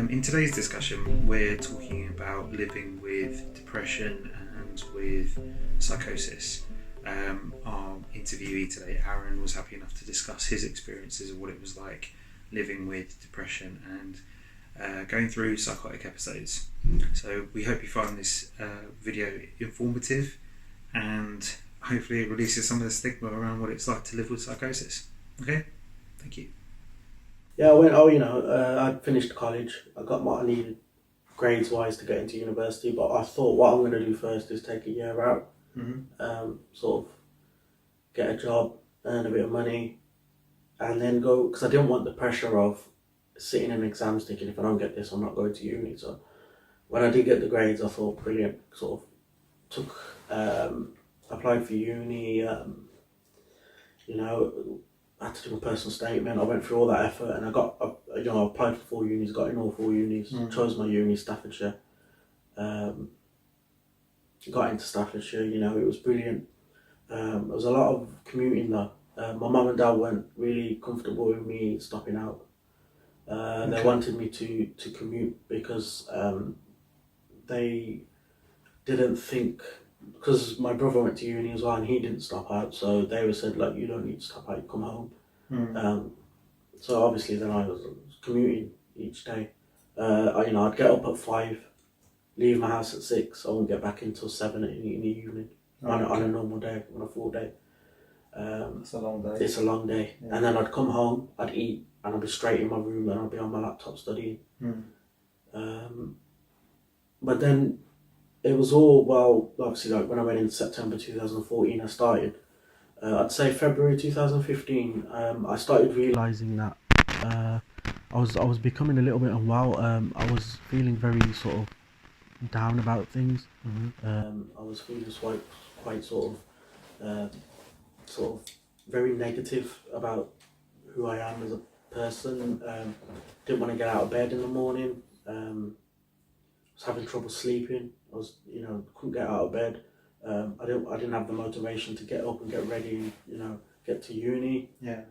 In today's discussion, we're talking about living with depression and with psychosis. Our interviewee today, Aaron, was happy enough to discuss his experiences of what it was like living with depression and going through psychotic episodes. So we hope you find this video informative and hopefully it releases some of the stigma around what it's like to live with psychosis. Okay? Thank you. Yeah, I finished college. I got what I needed grades wise to get into university, but I thought what I'm going to do first is take a year out, sort of get a job, earn a bit of money, and then go, because I didn't want the pressure of sitting in exams thinking if I don't get this, I'm not going to uni. So when I did get the grades, I thought brilliant, sort of applied for uni, I had to do a personal statement. I went through all that effort and I applied for 4 unis, got in all 4 unis, chose my uni, Staffordshire. Got into Staffordshire, it was brilliant. There was a lot of commuting though. My mum and dad weren't really comfortable with me stopping out. They wanted me to commute because they didn't think, because my brother went to uni as well and he didn't stop out, so they were said like, you don't need to stop out, you come home. So obviously then I was commuting each day. I'd get up at 5, leave my house at 6, I wouldn't get back until 7 in the evening on a normal day, on a full day. It's a long day. It's a long day. Yeah. And then I'd come home, I'd eat, and I'd be straight in my room and I'd be on my laptop studying. But then it was all, obviously like when I went in September 2014 I started. I'd say February 2015, I started realising that I was becoming a little bit unwell. I was feeling very sort of down about things. I was feeling quite sort of very negative about who I am as a person. Didn't want to get out of bed in the morning. Was having trouble sleeping. I was, couldn't get out of bed. I didn't have the motivation to get up and get ready, get to uni. Yeah.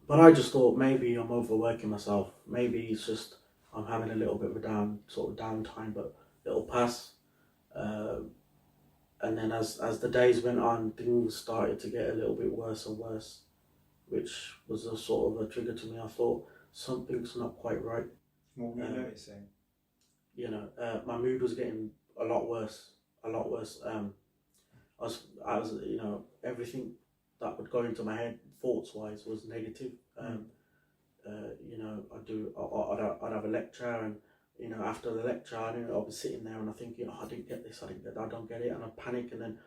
But I just thought maybe I'm overworking myself. Maybe it's just I'm having a little bit of a downtime, but it'll pass. And then as the days went on, things started to get a little bit worse and worse, which was a sort of a trigger to me. I thought something's not quite right. What were you noticing? My mood was getting a lot worse. I was, everything that would go into my head, thoughts-wise, was negative. I'd have a lecture, and after the lecture, I'd be sitting there and I think, I didn't get this, I don't get it, and I'd panic, and then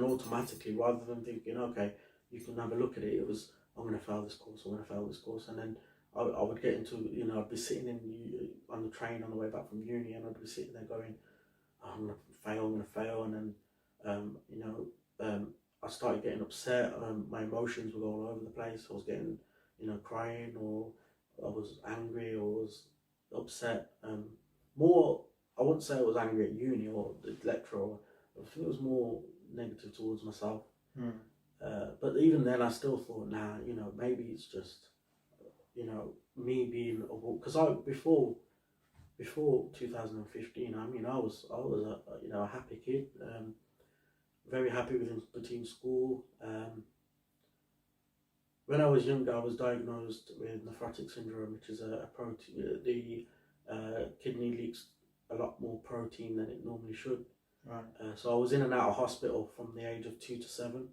automatically, rather than thinking, okay, you can have a look at it, it was, I'm going to fail this course, and then I would get into, I'd be sitting on the train on the way back from uni, and I'd be sitting there going, I'm going to fail, and then, I started getting upset, my emotions were all over the place. I was getting, crying, or I was angry, or was upset. More, I wouldn't say I was angry at uni or the lecturer, I think it was more negative towards myself. But even then I still thought, maybe it's just, me being, because before 2015, I was a happy kid, very happy between school. When I was younger, I was diagnosed with nephrotic syndrome, which is a protein. The kidney leaks a lot more protein than it normally should. Right. So I was in and out of hospital from the age of 2 to 7.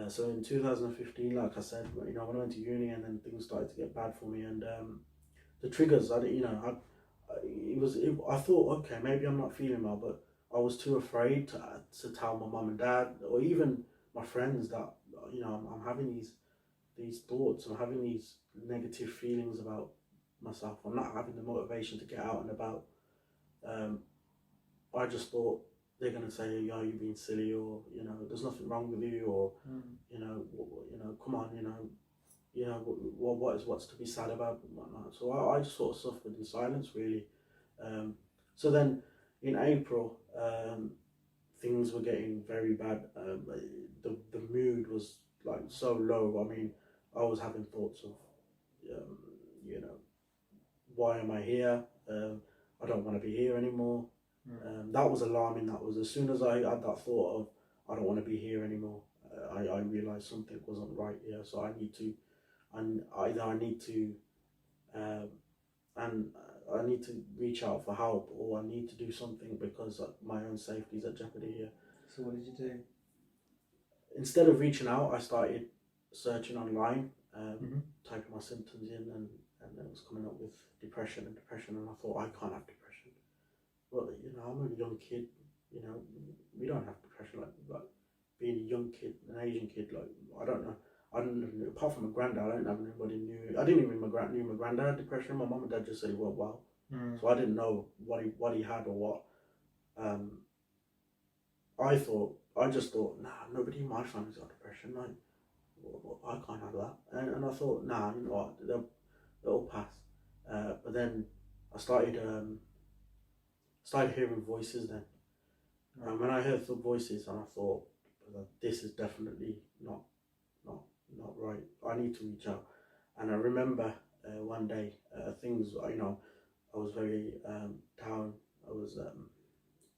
So in 2015, like I said, when I went to uni, and then things started to get bad for me, and the triggers, I thought, okay, maybe I'm not feeling well, but I was too afraid to tell my mum and dad, or even my friends, that I'm having these thoughts, I'm having these negative feelings about myself. I'm not having the motivation to get out and about. I just thought they're gonna say, "Yo, you're being silly," or there's nothing wrong with you, or come on, what's to be sad about and whatnot. So I just sort of suffered in silence, really. So then in April, things were getting very bad. The mood was like so low. I mean, I was having thoughts of you know, why am I here? I don't want to be here anymore. That was alarming. That was as soon as I had that thought of I don't want to be here anymore. I realized something wasn't right here. So I need to, and either I need to, and I need to reach out for help, or I need to do something because my own safety is at jeopardy here. So what did you do? Instead of reaching out, I started searching online, typing my symptoms in, and it was coming up with depression, and I thought, I can't have depression. Well, you know, I'm a young kid, you know, we don't have depression, like being a young kid, an Asian kid, like, I don't know, apart from my granddad, I didn't have anybody I didn't even knew my granddad had depression. My mum and dad just said he went well. So I didn't know what he had or what. I just thought, nah, nobody in my family's got depression, like, I can't have that. And I thought, nah, you know what, they'll pass. But then I started hearing voices then. And when I heard the voices, and I thought, this is definitely not right. I need to reach out. And I remember one day, things, you know, I was very down. I was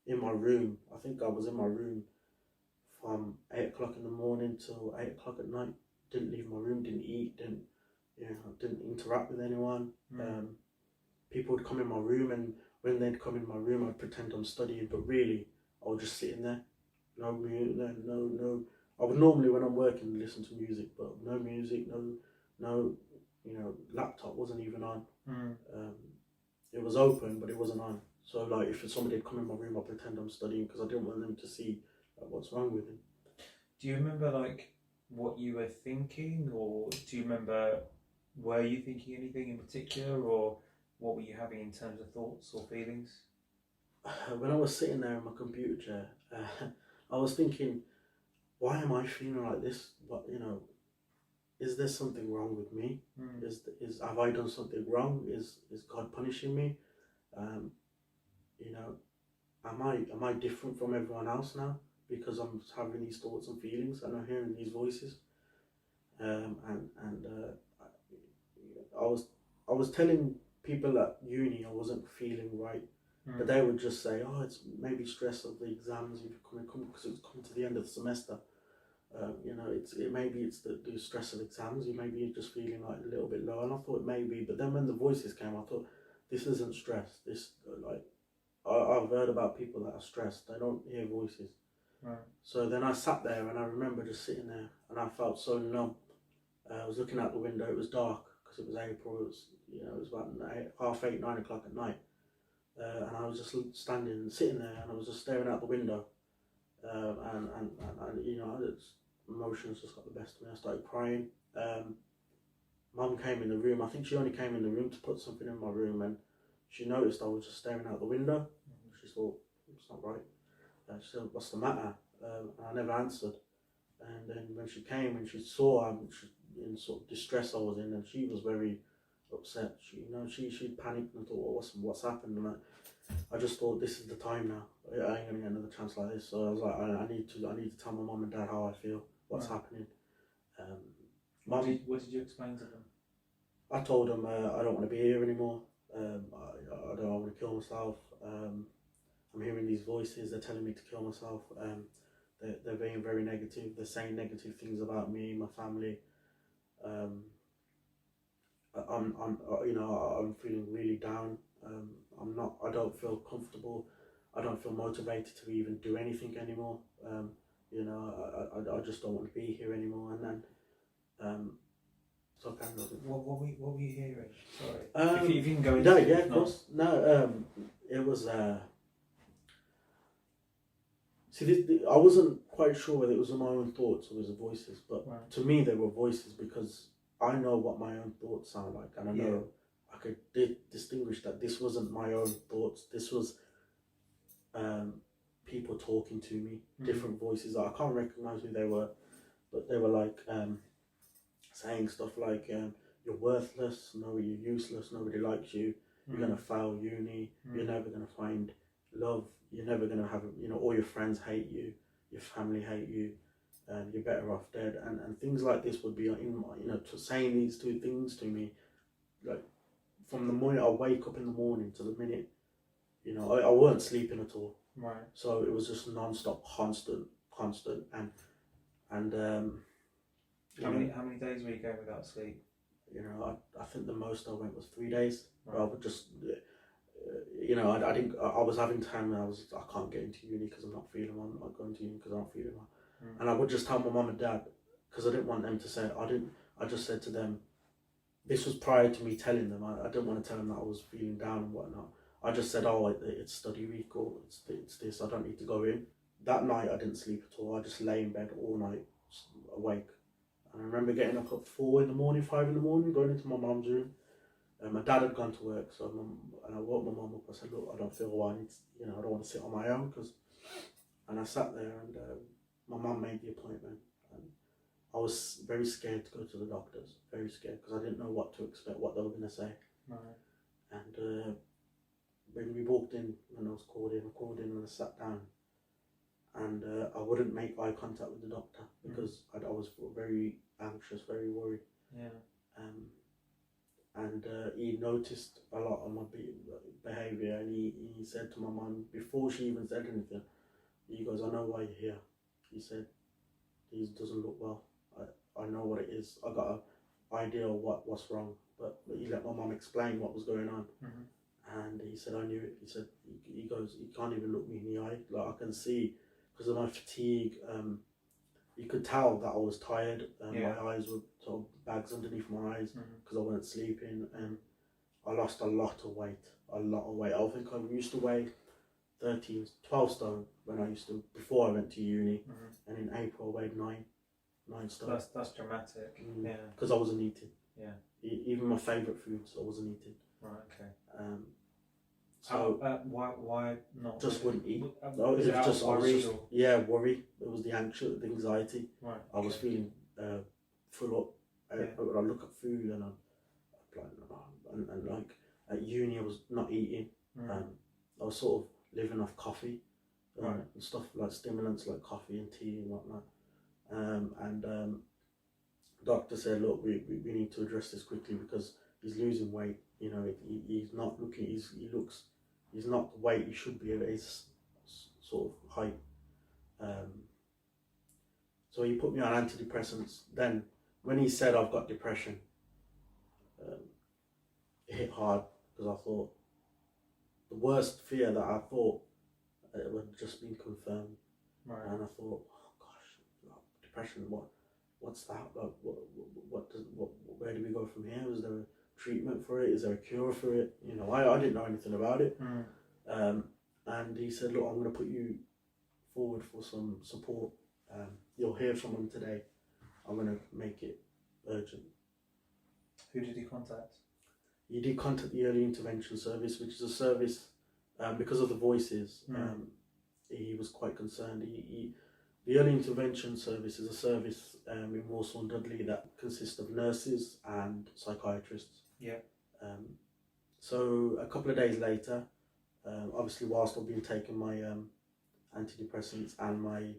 in my room. I think I was in my room from 8 o'clock in the morning till 8 o'clock at night. Didn't leave my room, didn't eat, didn't interact with anyone. People would come in my room, and when they'd come in my room, I'd pretend I'm studying, but really, I was just sitting there. No music, no. I would normally, when I'm working, listen to music, but no music, no, you know, laptop wasn't even on. It was open, but it wasn't on. So, like, if somebody had come in my room, I'd pretend I'm studying because I didn't want them to see what's wrong with him. Do you remember, like, what you were thinking, or do you remember, were you thinking anything in particular, or what were you having in terms of thoughts or feelings? When I was sitting there in my computer chair, I was thinking, why am I feeling like this? What, you know, is there something wrong with me? Have I done something wrong? Is God punishing me? You know, am I different from everyone else now because I'm having these thoughts and feelings and I'm hearing these voices? I was telling people at uni I wasn't feeling right, but they would just say, "Oh, it's maybe stress of the exams. You've come because it's coming to the end of the semester. You know, maybe it's the stress of exams. You maybe you're just feeling like a little bit low." And I thought maybe, but then when the voices came, I thought, this isn't stress. This like I've heard about people that are stressed. They don't hear voices. Right. So then I sat there, and I remember just sitting there, and I felt so numb. I was looking out the window. It was dark because it was April. It was, you know, it was about 8:30, 9 o'clock at night, and I was just sitting there, and I was just staring out the window, and you know, emotions just got the best of me. I started crying. Mum came in the room. I think she only came in the room to put something in my room, and she noticed I was just staring out the window. She thought, it's not right. She said, what's the matter? And I never answered. And then when she came and she saw in sort of distress I was in, and she was very upset. She panicked and thought, well, what's happened? And I just thought, this is the time now. I ain't gonna get another chance like this. So I was like, I need to tell my mum and dad how I feel, what's happening. What did you explain to them? I told them I don't want to be here anymore. I don't want to kill myself. I'm hearing these voices. They're telling me to kill myself. They're being very negative. They're saying negative things about me, my family. I'm feeling really down. I don't feel comfortable. I don't feel motivated to even do anything anymore. I just don't want to be here anymore. And then, so kind of. What were you hearing? Sorry. If you can go into no, yeah, of course. No, it was. I wasn't quite sure whether it was my own thoughts or it was the voices, but to me they were voices because I know what my own thoughts sound like, and I know I could distinguish that this wasn't my own thoughts. This was people talking to me, different voices. I can't recognize who they were, but they were like saying stuff like, "You're worthless. No, you're useless. Nobody likes you. You're gonna fail uni. You're never gonna find love. You're never gonna have, all your friends hate you. Your family hate you. You're better off dead." And things like this would be saying these two things to me, like from the moment I wake up in the morning to the minute, you know, I weren't sleeping at all. Right. So it was just non-stop, constant, and how many days were you going without sleep? You know, I think the most I went was 3 days. Right. I would just, you know, I didn't. I was having time and I can't get into uni because I'm not feeling well. I'm not going to uni because I'm not feeling well. And I would just tell my mum and dad because I didn't want them to say. I just said to them, this was prior to me telling them. I didn't want to tell them that I was feeling down and whatnot. I just said, oh, it's study week or it's this. I don't need to go in. That night I didn't sleep at all. I just lay in bed all night, awake. And I remember getting up at 4 in the morning, 5 in the morning, going into my mum's room. My dad had gone to work, so I woke my mum up. I said, look, I don't feel well. I don't want to sit on my own. And I sat there and my mum made the appointment. And I was very scared to go to the doctors, very scared, because I didn't know what to expect, what they were going to say. Right. And when we walked in, when I called in and I sat down. And I wouldn't make eye contact with the doctor because I was very anxious, very worried. Yeah. And he noticed a lot of my behaviour, and he said to my mum, before she even said anything, he goes, I know why you're here. He said, he doesn't look well. I know what it is. I got an idea of what's wrong. But he let my mum explain what was going on. And he said, I knew it. He said, he goes, he can't even look me in the eye. Like I can see, because of my fatigue, you could tell that I was tired. My eyes were sort of bags underneath my eyes because I wasn't sleeping. And I lost a lot of weight. I think I used to weigh 12 stone before I went to uni. And in April I weighed 9 stone. That's dramatic. Yeah. Because I wasn't eating. Yeah. Even my favourite foods I wasn't eating. Right. Okay. So why not? Just wouldn't eat. Was it just worry? Worry. It was the anxiety. Right. I was feeling full up. When I look at food and and like at uni I was not eating. I was sort of living off coffee and stuff like stimulants like coffee and tea and whatnot. Doctor said, look, we need to address this quickly because he's losing weight. You know, he's not looking. He's not the weight he should be at his sort of height. So he put me on antidepressants. Then when he said I've got depression, it hit hard because I thought the worst fear that I thought it would just been confirmed. Right. And I thought, oh gosh, depression. What's that? Like, where do we go from here? Is there a treatment for it? Is there a cure for it? You know, I didn't know anything about it. And he said, look, I'm going to put you forward for some support. You'll hear from him today. I'm going to make it urgent. Who did he contact? He did contact the Early Intervention Service, which is a service, because of the voices, he was quite concerned. The Early Intervention Service is a service in Warsaw and Dudley that consists of nurses and psychiatrists. Yeah. So a couple of days later, obviously whilst I've been taking my antidepressants and my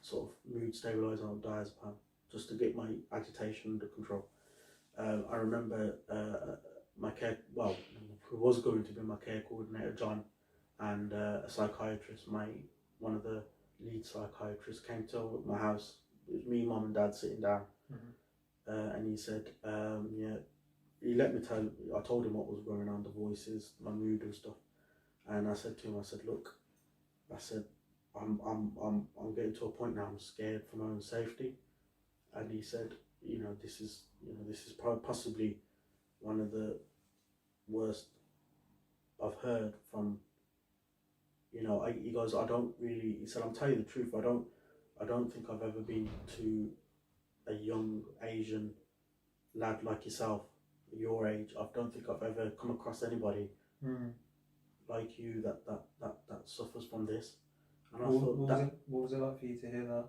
sort of mood stabiliser or diazepam, just to get my agitation under control, I remember who was going to be my care coordinator, John, and a psychiatrist, one of the lead psychiatrists, came to my house. It was me, mum and dad sitting down. And he said, he let me I told him what was going on, the voices, my mood and stuff. And I said to him, look, I'm getting to a point now, I'm scared for my own safety. And he said, this is possibly one of the worst I've heard from, he goes, he said, I'm telling you the truth, I don't think I've ever been to a young Asian lad like yourself, your age. I don't think I've ever come across anybody like you that suffers from this. And what was it like for you to hear that?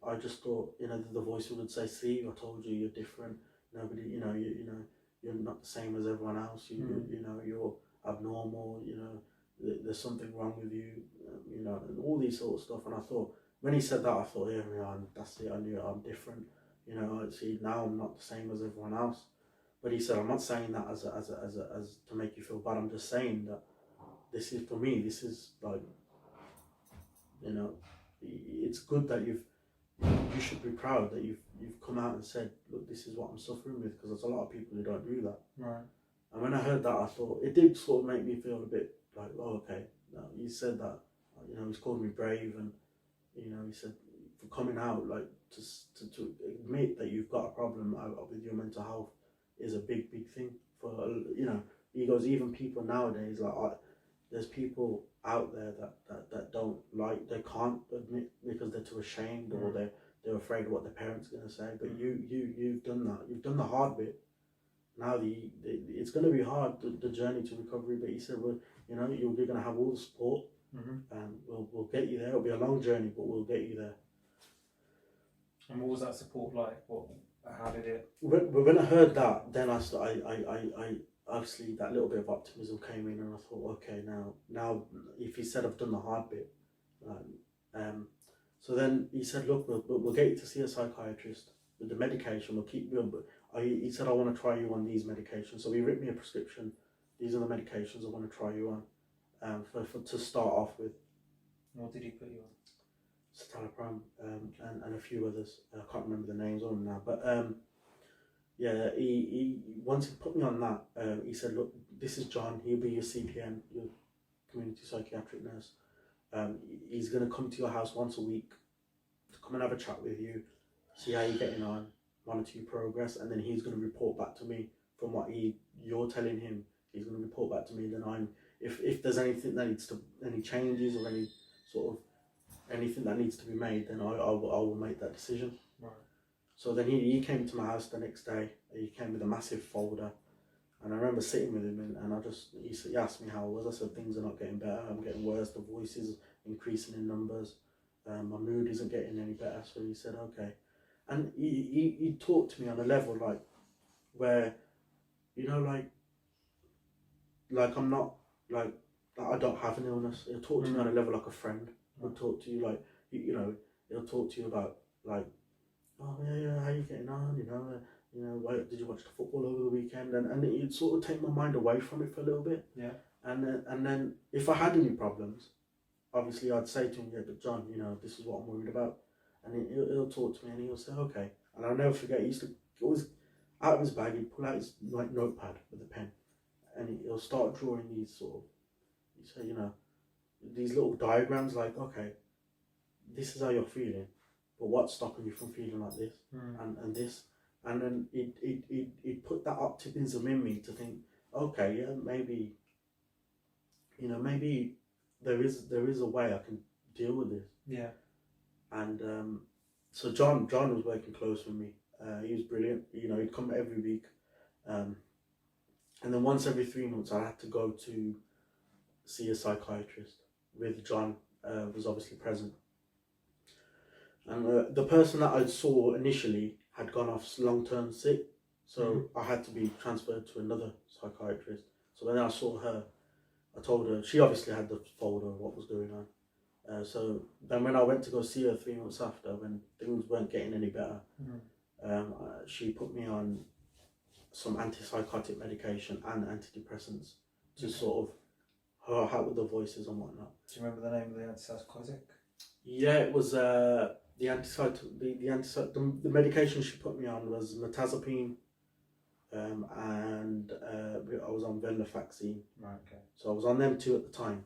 I just thought, the voice would say, see, I told you, you're different. Nobody, you're not the same as everyone else. You're abnormal. There's something wrong with you. And all these sort of stuff. And I thought, when he said that, I thought, that's it. I knew I'm different. See, now I'm not the same as everyone else. But he said, I'm not saying that as to make you feel bad. I'm just saying that this is, for me, this is like, you know, it's good that you should be proud that you've come out and said, look, this is what I'm suffering with, because there's a lot of people who don't do that. Right. And when I heard that, I thought, it did sort of make me feel a bit like, oh, okay, no, he said that, you know, he's called me brave, and, you know, he said, for coming out, like, to admit that you've got a problem with your mental health is a big thing for, you know. He goes, even people nowadays, like, there's people out there that don't like, they can't admit because they're too ashamed, or they're afraid of what their parents are going to say. But you've done that. You've done the hard bit. Now it's going to be hard, the journey to recovery. But he said, well, you know, you're going to have all the support, and we'll get you there. It'll be a long journey, but we'll get you there. And what was that support like? How did it? When I heard that, then I obviously that little bit of optimism came in, and I thought, okay, now if he said I've done the hard bit, so then he said, look, we'll get you to see a psychiatrist with the medication. We'll keep you on, but he said, I want to try you on these medications. So he wrote me a prescription. These are the medications I want to try you on, to start off with. What did he put you on? Citalopram, and a few others. I can't remember the names of them now, but yeah, he once he put me on that, he said, look, this is John, he'll be your CPN, your community psychiatric nurse. He's going to come to your house once a week to come and have a chat with you, see how you're getting on, monitor your progress, and then he's going to report back to me from what you're telling him. He's going to report back to me, then if there's anything that needs to, any changes or any sort of anything that needs to be made, then I will make that decision. Right. So then he came to my house the next day. He came with a massive folder, and I remember sitting with him, and he asked me how I was. I said, things are not getting better, I'm getting worse, the voice is increasing in numbers, my mood isn't getting any better. So he said, okay. And he talked to me on a level like where, you know, like I'm not, like I don't have an illness. He'll talk to me on a level like a friend would talk to you, like, you know, he'll talk to you about, like, oh yeah, how you getting on, you know, did you watch the football over the weekend, and it'd sort of take my mind away from it for a little bit. Yeah. And then if I had any problems, obviously I'd say to him, yeah, but John, you know, this is what I'm worried about, and he'll talk to me, and he'll say, okay. And I'll never forget, he used to always, out of his bag, he'd pull out his like notepad with a pen, and he'll start drawing these sort of, you say, you know, these little diagrams, like, okay, this is how you're feeling, but what's stopping you from feeling like this, and this, and then it put that optimism in me to think, okay, yeah, maybe, you know, maybe there is a way I can deal with this. Yeah. And so John was working close with me. He was brilliant. You know, he'd come every week, and then once every 3 months I had to go to see a psychiatrist. With John was obviously present, and the person that I saw initially had gone off long-term sick, so I had to be transferred to another psychiatrist. So when I saw her, I told her, she obviously had the folder of what was going on. So then when I went to go see her 3 months after, when things weren't getting any better, she put me on some antipsychotic medication and antidepressants to sort of help with the voices and whatnot. Do you remember the name of the antipsychotic? Yeah, it was the medication she put me on was metazapine, and I was on venlafaxine. Right. Okay. So I was on them two at the time,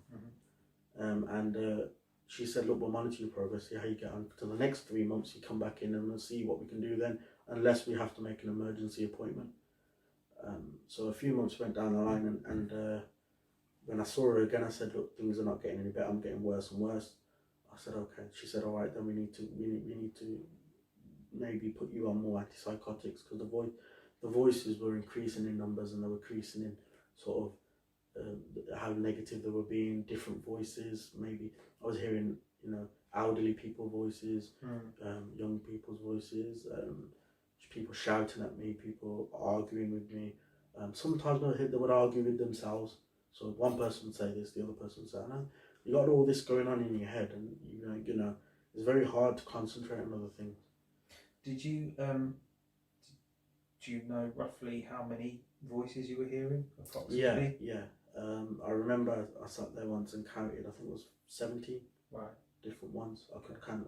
and she said, look, we'll monitor your progress, see how you get on. For the next 3 months, you come back in and we'll see what we can do then, unless we have to make an emergency appointment. So a few months went down the line, and when I saw her again, I said, look, things are not getting any better, I'm getting worse and worse. I said, okay. She said, all right, then we need to maybe put you on more antipsychotics, because the voices were increasing in numbers, and they were increasing in sort of how negative they were being, different voices. Maybe I was hearing, you know, elderly people's voices, young people's voices, people shouting at me, people arguing with me. Sometimes they would argue with themselves. So one person would say this, the other person would say, no, you got all this going on in your head, and you know, it's very hard to concentrate on other things. Did you do you know roughly how many voices you were hearing approximately? Yeah. I remember I sat there once and counted. I think it was 17 different ones. I could count.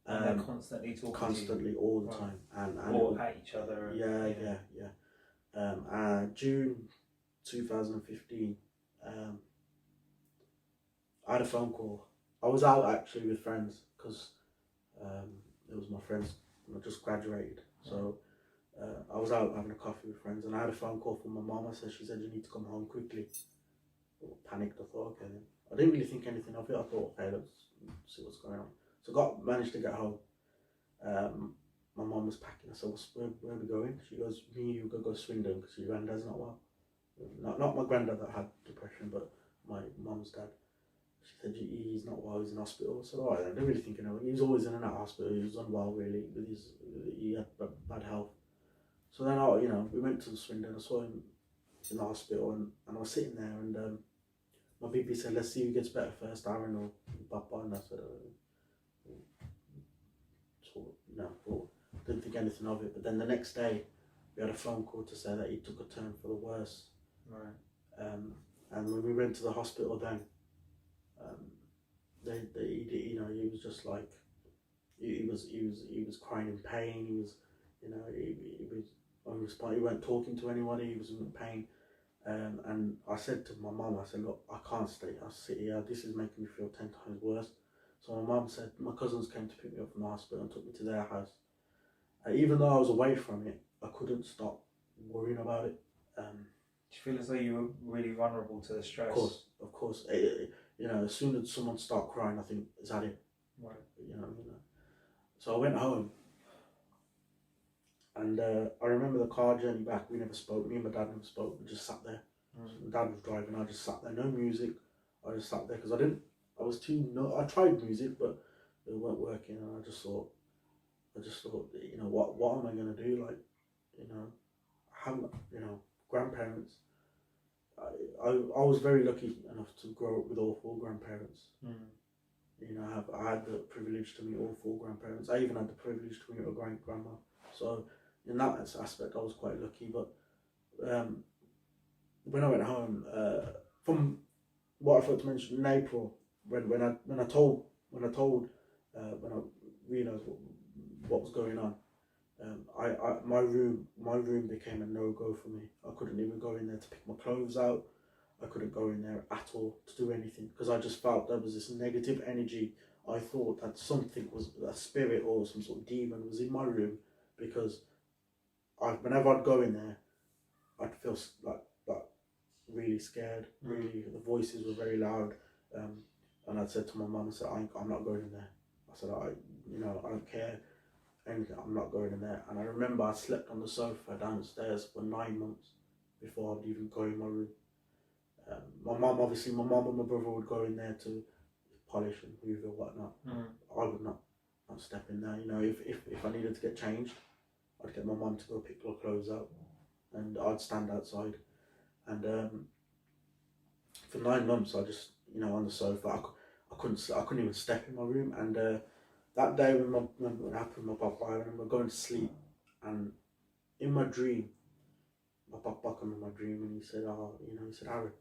And they're constantly talking constantly to you? All the time, and or at each other. Yeah. June 2015. I had a phone call. I was out actually with friends because it was my friends. I just graduated, so I was out having a coffee with friends, and I had a phone call from my mum. She said you need to come home quickly. I panicked. I thought, okay then. I didn't really think anything of it. I thought, okay, let's see what's going on. So managed to get home. My mum was packing. I said, where are we going? She goes, me and you go Swindon because your granddad's not well. Not my granddad that had depression, but my mum's dad. She said, he's not well, he's in hospital. So alright, I didn't really think of it. He was always in and out of hospital. He was unwell really, he had bad health. So then we went to Swindon. I saw him in the hospital, and I was sitting there, and my BP said, let's see who gets better first, Aaron or Papa. And I said, didn't think anything of it. But then the next day, we had a phone call to say that he took a turn for the worse. Right. And when we went to the hospital, then he was just like, he was crying in pain. He was, he was unresponsive. He weren't talking to anybody. He was in pain. And I said to my mum, I said, look, I can't stay. I sit here. This is making me feel 10 times worse. So my mum said, my cousins came to pick me up from the hospital and took me to their house. Even though I was away from it, I couldn't stop worrying about it. Do you feel as though you were really vulnerable to the stress? Of course. As soon as someone starts crying, I think, is that it? Right. So I went home, and I remember the car journey back. We never spoke. Me and my dad never spoke. We just sat there. So my dad was driving. I just sat there. No music. I just sat there because I tried music, but it weren't working, and I just thought, what am I gonna do? Like, I haven't, grandparents. I was very lucky enough to grow up with all four grandparents. I had the privilege to meet all four grandparents. I even had the privilege to meet a grandma. So in that aspect, I was quite lucky. But when I went home, from what I forgot to mention, in April, when I realised what was going on, my room became a no-go for me. I couldn't even go in there to pick my clothes out. I couldn't go in there at all to do anything because I just felt there was this negative energy. I thought that something was a spirit or some sort of demon was in my room because whenever I'd go in there, I'd feel like really scared. Really, the voices were very loud, and I said to my mum, I said, I'm not going in there. I said, I don't care anything. I'm not going in there. And I remember I slept on the sofa downstairs for 9 months before I'd even go in my room. My mum and my brother would go in there to polish and hoover whatnot. I would not step in there. If I needed to get changed, I'd get my mum to go pick my clothes out, and I'd stand outside. And for 9 months, I just on the sofa. I couldn't even step in my room. And that day when it happened, my papa, I remember going to sleep, and in my dream, my papa came in my dream, and he said, Aaron,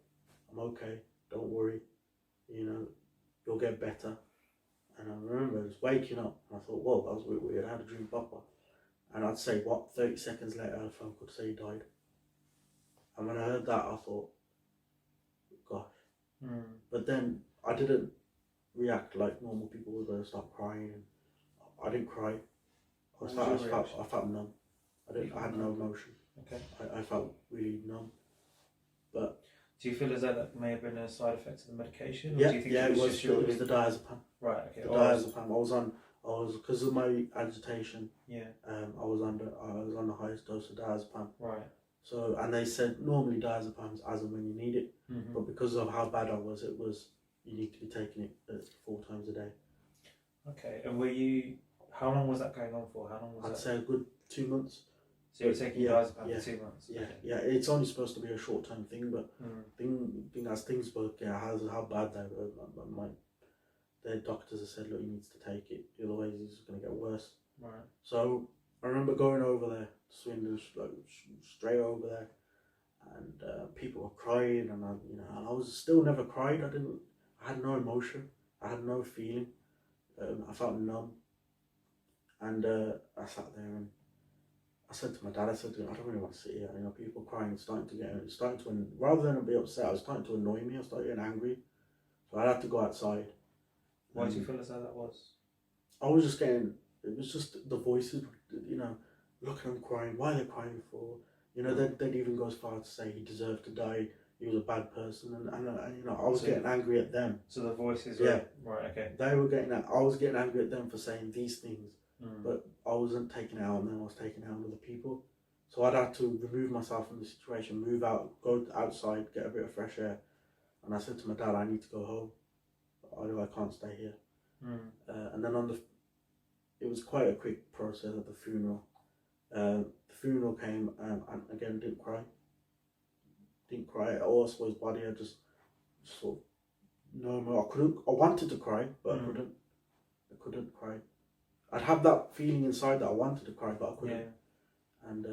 I'm okay, don't worry, you'll get better. And I remember just waking up, and I thought, whoa, that was weird. I had a dream papa. And I'd say, 30 seconds later, I had a phone call to say he died. And when I heard that, I thought, gosh. But then I didn't react like normal people would. I start crying, and I didn't cry. I felt numb. I had no emotion. Okay. I felt really numb. But do you feel as though that may have been a side effect of the medication? Or yeah, do you think it was just your... it was the diazepam. Right. Okay. The diazepam. I was because of my agitation. Yeah. I was on the highest dose of diazepam. Right. So, and they said normally diazepam's as and when you need it, but because of how bad I was, you need to be taking it 4 times a day. Okay. And how long was that going on for? I'd say a good 2 months. So you were taking diazepam for 2 months? Yeah, okay. Yeah. It's only supposed to be a short-term thing, but as things work, how bad they were. The doctors have said, look, he needs to take it. Otherwise, he's going to get worse. Right. So I remember going over there, Swindon, like straight over there, and people were crying, and I was still never cried. I had no emotion. I had no feeling. I felt numb, and I sat there and I said to my dad, I said to him, I don't really want to sit here. People crying, rather than be upset, I was starting to annoy me. I started getting angry, so I had to go outside. Why do you feel as though that was? I was just getting. It was just the voices, look at them crying. Why are they crying for? They'd even go as far to say he deserved to die. He was a bad person, and I was getting angry at them. So the voices were right. Okay. They were getting. I was getting angry at them for saying these things, but I wasn't taking it out on them. I was taking it out on other people. So I'd have to remove myself from the situation, move out, go outside, get a bit of fresh air. And I said to my dad, I need to go home. I can't stay here. And then it was quite a quick process at the funeral. The funeral came, and again didn't cry. Didn't cry at all. I saw his body. I just sort of no more. I couldn't. I wanted to cry, but I couldn't. I couldn't cry. I'd have that feeling inside that I wanted to cry, but I couldn't. Yeah. And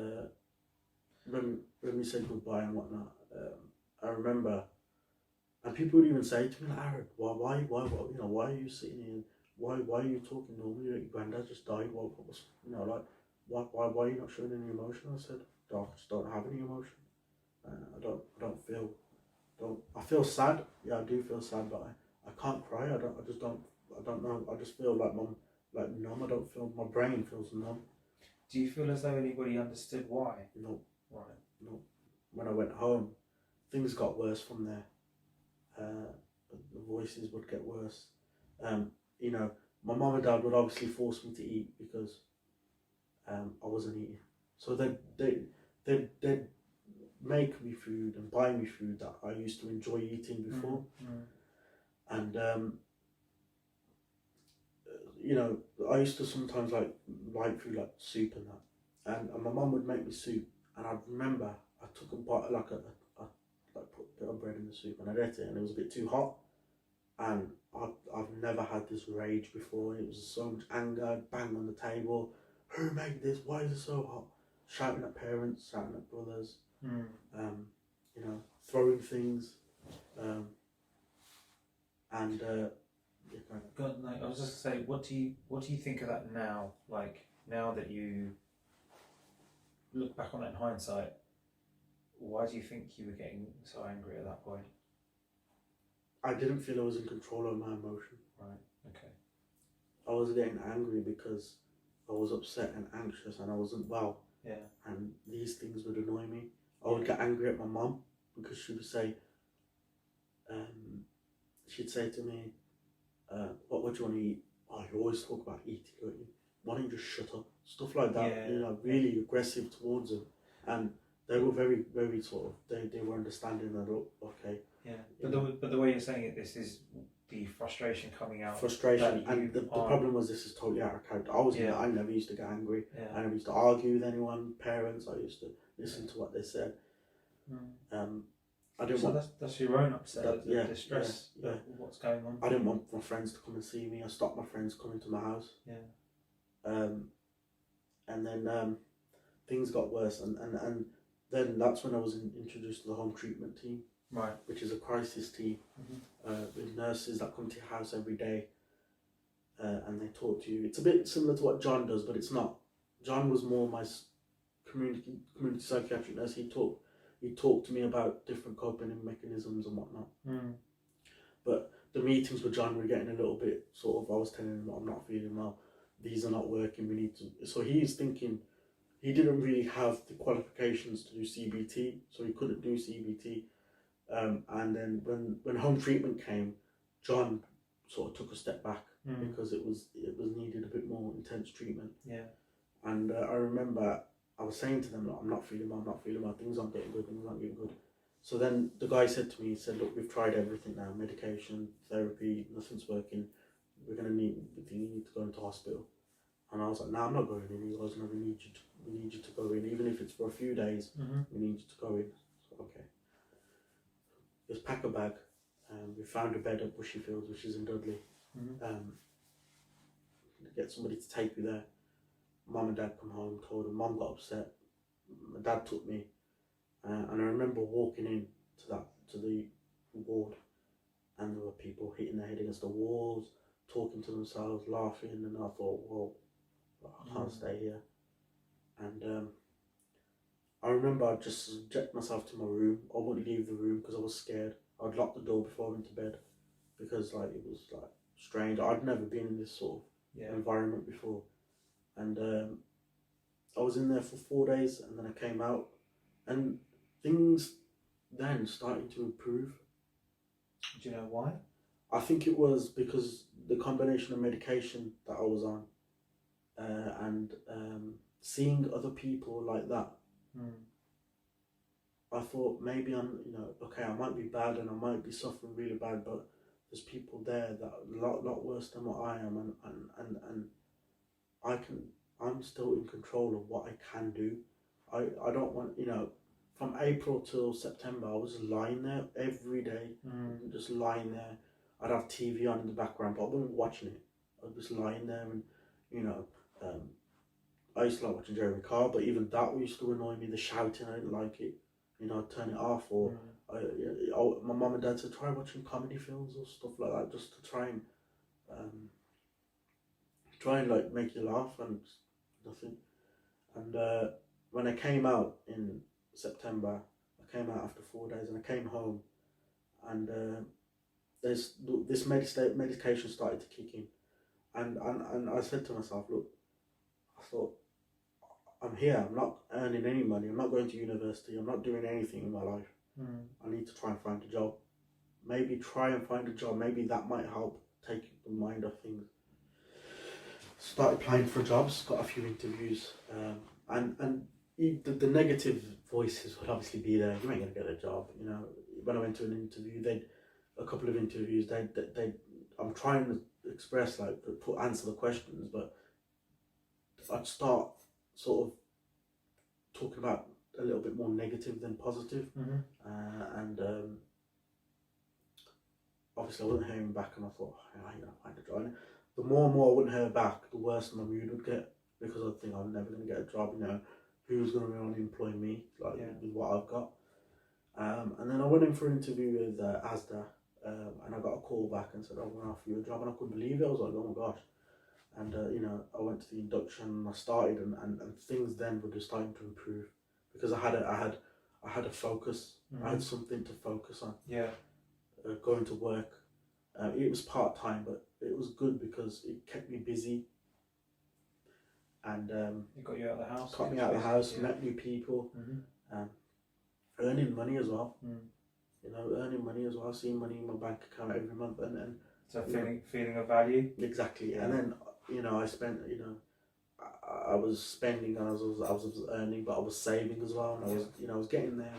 when we said goodbye and whatnot, I remember, and people would even say to me, like, Aaron, why are you sitting here? Why are you talking normally? Your granddad just died. Why are you not showing any emotion? I said, I just don't have any emotion. I feel sad. Yeah, I do feel sad, but I can't cry. I don't know. I just feel like numb. I don't feel, my brain feels numb. Do you feel as though anybody understood why? No. Right. No. When I went home, things got worse from there. The voices would get worse. My mum and dad would obviously force me to eat because I wasn't eating. So they'd make me food and buy me food that I used to enjoy eating before. And I used to sometimes like food like soup and that. And my mum would make me soup, and I remember I took a bite, put a bit of bread in the soup, and I ate it, and it was a bit too hot. And I've never had this rage before. It was so much anger. I'd bang on the table. Who made this? Why is it so hot? Shouting at parents, shouting at brothers. Throwing things. God, no, I was just gonna say, what do you think of that now? Like, now that you look back on it in hindsight, why do you think you were getting so angry at that point? I didn't feel I was in control of my emotion. Right. Okay. I was getting angry because I was upset and anxious, and I wasn't well. Yeah. And these things would annoy me. I would get angry at my mum because she would say, she'd say to me, what do you want to eat? Oh, you always talk about eating, don't you? Why don't you just shut up? Stuff like that, really aggressive towards them. And they were very, very sort of, they were understanding that, okay. Yeah, but the way you're saying it, this is the frustration coming out. Frustration, and the problem was this is totally out of character. I never used to get angry. Yeah. I never used to argue with anyone, parents. I used to listen to what they said. I didn't want. That's your own upset, the stress of what's going on. I didn't want my friends to come and see me. I stopped my friends coming to my house. Yeah. And then things got worse, and then that's when I was introduced to the home treatment team. Right. Which is a crisis team with nurses that come to your house every day, and they talk to you. It's a bit similar to what John does, but it's not. John was more my community psychiatric nurse. He talked to me about different coping mechanisms and whatnot. But the meetings with John were getting a little bit sort of, I was telling him, I'm not feeling well, these are not working, we need to. So he's thinking, he didn't really have the qualifications to do CBT, so he couldn't do CBT. And then when home treatment came, John sort of took a step back because it was needed a bit more intense treatment. Yeah. And I remember I was saying to them, I'm not feeling well, things aren't getting good. So then the guy said to me, he said, look, we've tried everything now, medication, therapy, nothing's working. We need to go into hospital. And I was like, no, I'm not going in. He goes, no, we need you to go in, even if it's for a few days. We need you to go in. So, okay. Just pack a bag. We found a bed at Bushyfields, which is in Dudley. Get somebody to take me there. mum and dad come home, told them. Mum got upset. My dad took me, and I remember walking in to the ward, and there were people hitting their head against the walls, talking to themselves, laughing, and I thought, well, I can't stay here. And I remember I just subject myself to my room. I wouldn't leave the room because I was scared. I'd lock the door before I went to bed because like it was like strange. I'd never been in this sort of environment before, and I was in there for 4 days, and then I came out, and things then started to improve. Do you know why? I think it was because the combination of medication that I was on, and seeing other people like that. I thought maybe okay, I might be bad and I might be suffering really bad, but there's people there that are a lot worse than what I am, and I'm still in control of what I can do. I don't want, from April till September, I was lying there every day, just lying there. I'd have TV on in the background, but I wasn't watching it. I was just lying there, and I used to like watching Jeremy Carr, but even that used to annoy me. The shouting, I didn't like it. I'd turn it off, or my mum and dad said try watching comedy films or stuff like that, just to try and like make you laugh, and nothing. And when I came out in September, I came out after 4 days, and I came home, and this medication started to kick in, and I said to myself, look, I thought, I'm here, I'm not earning any money, I'm not going to university, I'm not doing anything in my life. I need to try and find a job. Maybe try and find a job, maybe that might help take the mind off things. Started applying for jobs, got a few interviews, and the negative voices would obviously be there. You ain't gonna get a job, When I went to an interview, a couple of interviews, I'm trying to express, like, answer the questions, but I'd start sort of talking about a little bit more negative than positive, and obviously I wasn't hearing back, and I thought, I ain't gonna find a job. And the more and more I wouldn't hear back, the worse my mood would get, because I'd think I'm never gonna get a job. Who's gonna really employ me, with what I've got? And then I went in for an interview with ASDA, and I got a call back and said, I'm gonna offer you a job, and I couldn't believe it. I was like, oh my gosh. And I went to the induction, and I started, and things then were just starting to improve, because I had a focus. I had something to focus on. Going to work, it was part-time, but it was good because it kept me busy, and it got you out of the house. Got me out of the house, met new people, earning money as well. Earning money as well, seeing money in my bank account every month, and so feeling of value. Exactly, and then I spent, I was spending, and I was earning, but I was saving as well, and I was getting there,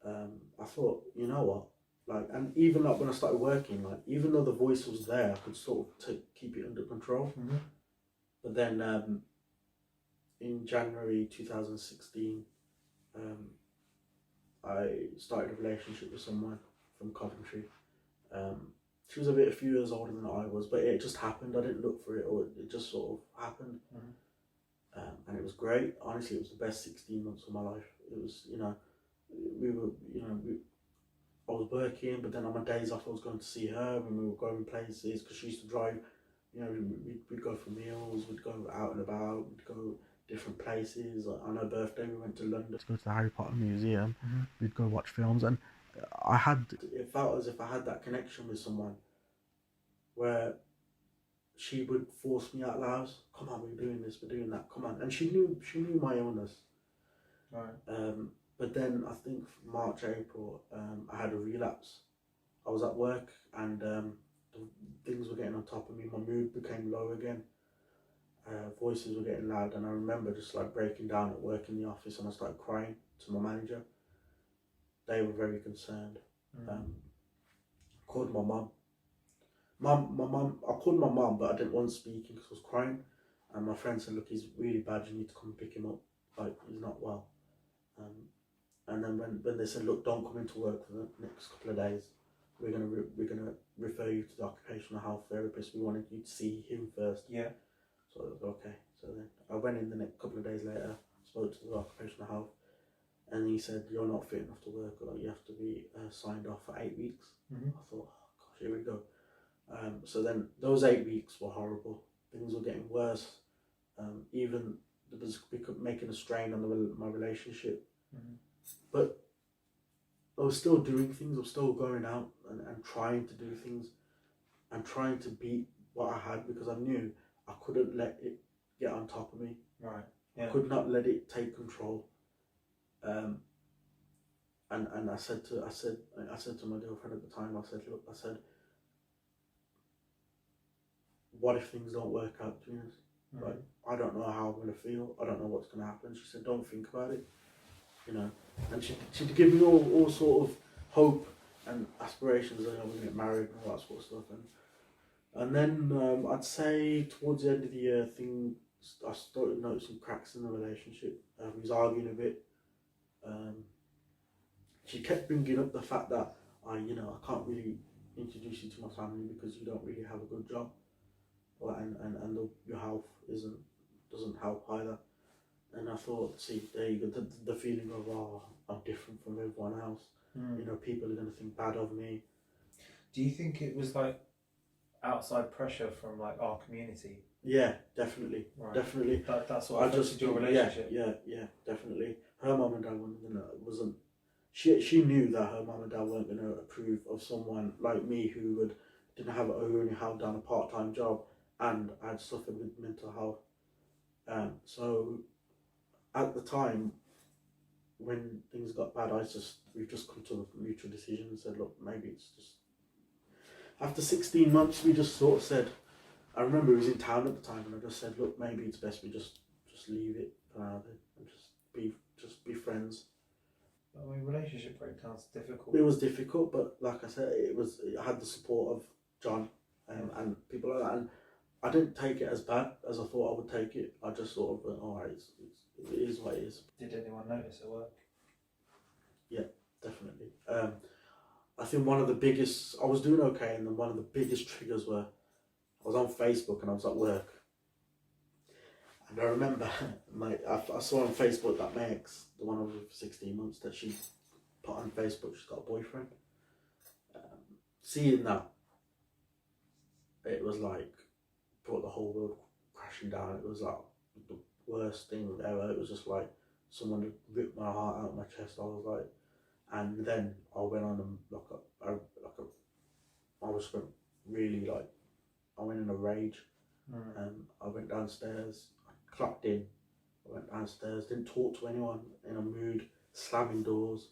and I thought, you know what, and even when I started working, even though the voice was there, I could sort of keep it under control. But then in January 2016, I started a relationship with someone from Coventry. She was a few years older than I was, but it just happened. I didn't look for it, or it just sort of happened. And it was great. Honestly, it was the best 16 months of my life. It was, I was working, but then on my days off I was going to see her, and we were going places, because she used to drive. We'd go for meals, we'd go out and about, we'd go different places. On her birthday we went to London to go to the Harry Potter Museum. We'd go watch films, and it felt as if I had that connection with someone where she would force me out of the house. Come on, we're doing this, we're doing that, come on. And she knew my illness. Right. But then I think March, April, I had a relapse. I was at work, and things were getting on top of me. My mood became low again. Voices were getting loud, and I remember just breaking down at work in the office, and I started crying to my manager. They were very concerned. Called my mum. I called my mum, but I didn't want speaking because I was crying. And my friend said, look, he's really bad, you need to come pick him up. He's not well. And then when they said, look, don't come into work for the next couple of days, we're gonna refer you to the occupational health therapist. We wanted you to see him first. Yeah. So I was okay. So then I went in the next couple of days later, spoke to the occupational health, and he said, you're not fit enough to work, or you have to be signed off for 8 weeks. Mm-hmm. I thought, oh gosh, here we go. So then those 8 weeks were horrible. Things were getting worse. Even it was making a strain on my relationship. Mm-hmm. But I was still doing things. I was still going out and trying to do things and trying to beat what I had, because I knew I couldn't let it get on top of me. Right. Yeah. I could not let it take control. And I said to my girlfriend at the time, I said, what if things don't work out between us? Mm-hmm. Like, I don't know how I'm going to feel. I don't know what's going to happen. She said, don't think about it, you know. And she'd give me all sort of hope and aspirations that I was going to get married and all that sort of stuff. And then I'd say towards the end of the year, I started noticing cracks in the relationship. We was arguing a bit. She kept bringing up the fact that I can't really introduce you to my family because you don't really have a good job, and your health doesn't help either. And I thought, see, there you go, the feeling of, oh, I'm different from everyone else. You know, people are going to think bad of me. Do you think it was like outside pressure from like our community? Yeah, definitely, right. Definitely. That's what affected your relationship. Yeah, definitely. Her mum and dad wasn't. She knew that her mum and dad weren't going to approve of someone like me who only held down a part-time job, and I'd suffered with mental health. So at the time, when things got bad, we've just come to a mutual decision and said, look, maybe it's just. After 16 months, we just sort of said. I remember he was in town at the time, and I just said, look, maybe it's best we just leave it for now and just be friends. I mean, relationship breakdown's difficult. It was difficult, but like I said, I had the support of John and people like that, and I didn't take it as bad as I thought I would take it. I just sort of went, all right, it is what it is. Did anyone notice at work? Yeah, definitely. I think I was doing okay, and then one of the biggest triggers were, I was on Facebook and I was at work. And I remember, I saw on Facebook that my ex, the one I was with for 16 months, that she put on Facebook she's got a boyfriend. Seeing that, it was like, brought the whole world crashing down. It was like the worst thing ever. It was just like someone had ripped my heart out of my chest. I was like, and then I went on and I went in a rage. I went downstairs, I clocked in, I went downstairs, didn't talk to anyone, in a mood, slamming doors.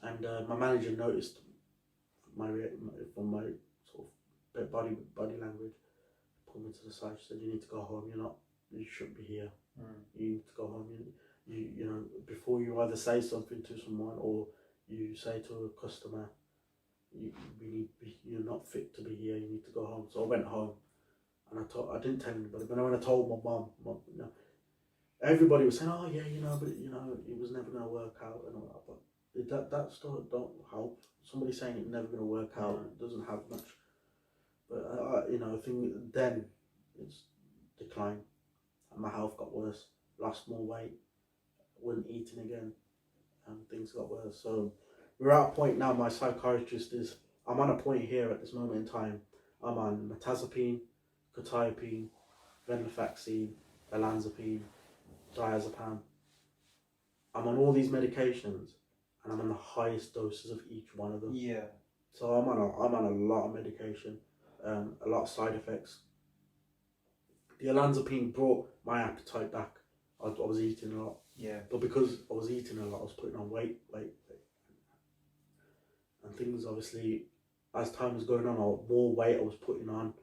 And my manager noticed from my sort of body language, pulled me to the side. She said, you need to go home, you shouldn't be here. You need to go home. You know, before you either say something to someone or you say to a customer, you're not fit to be here, you need to go home. So I went home, and I didn't tell anybody, but when I told my mum, everybody was saying, oh yeah, but it was never going to work out and all that, but that stuff don't help. Somebody saying it's never going to work out doesn't have much. But I think then it's declined, and my health got worse, lost more weight, wasn't eating again, and things got worse. So we're at a point now, my psychiatrist I'm on a point here at this moment in time. I'm on metazapine, quetiapine, venlafaxine, olanzapine, diazepam. I'm on all these medications, and I'm on the highest doses of each one of them. Yeah. So I'm on a lot of medication, a lot of side effects. The olanzapine brought my appetite back. I was eating a lot. Yeah. But because I was eating a lot, I was putting on weight. And things, obviously, as time was going on, more weight I was putting on.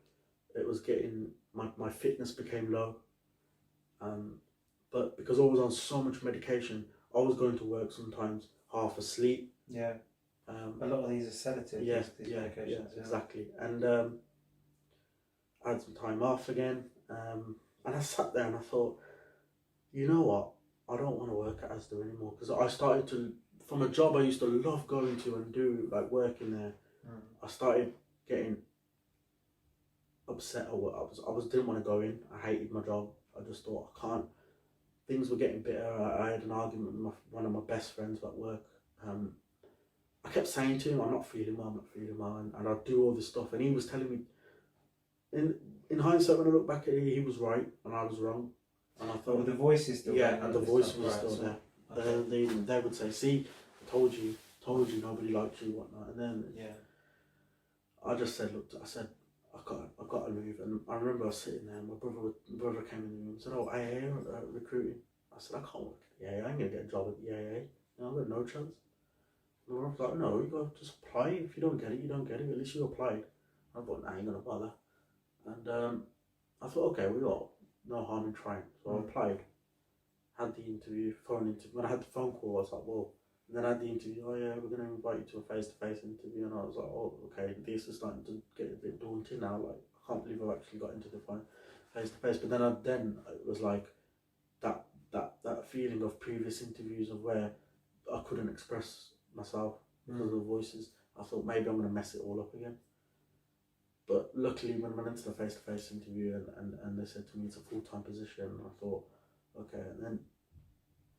It was getting, my fitness became low. But because I was on so much medication, I was going to work sometimes half asleep. Yeah. A lot of these are sedatives. Yeah, these medications. Yeah, exactly. And I had some time off again. And I sat there and I thought, you know what? I don't want to work at Asda anymore, because I started to, from a job I used to love going to and do, like working there, I started getting upset. I was didn't want to go in. I hated my job. I just thought I can't. Things were getting bitter. I had an argument with one of my best friends at work. I kept saying to him, I'm not feeling well, and I'd do all this stuff, and he was telling me, in hindsight, when I look back at it, he was right, and I was wrong, and I thought... Well, the voice is still there. Yeah, and the voice was still there. Okay. They would say, see, I told you, nobody liked you, whatnot, and then I just said, look, I've got to move, and I remember I was sitting there, and my brother came in the room and said, oh, AA recruiting. I said, I can't work at the AA, I ain't going to get a job at the AA, I've got no chance. And I was like, no, you got to just apply. If you don't get it, you don't get it. At least you applied. I thought, nah, I ain't gonna bother. And I thought, okay, we got no harm in trying. So I applied. Had the phone interview. When I had the phone call, I was like, whoa. And then I had the interview. Oh yeah, we're gonna invite you to a face-to-face interview. And I was like, oh, okay. This is starting to get a bit daunting now. Like, I can't believe I've actually got into the face-to-face. But then it was like that feeling of previous interviews of where I couldn't express myself because of the voices. I thought maybe I'm going to mess it all up again. But luckily, when I went into the face-to-face interview and they said to me it's a full-time position, and I thought, okay. And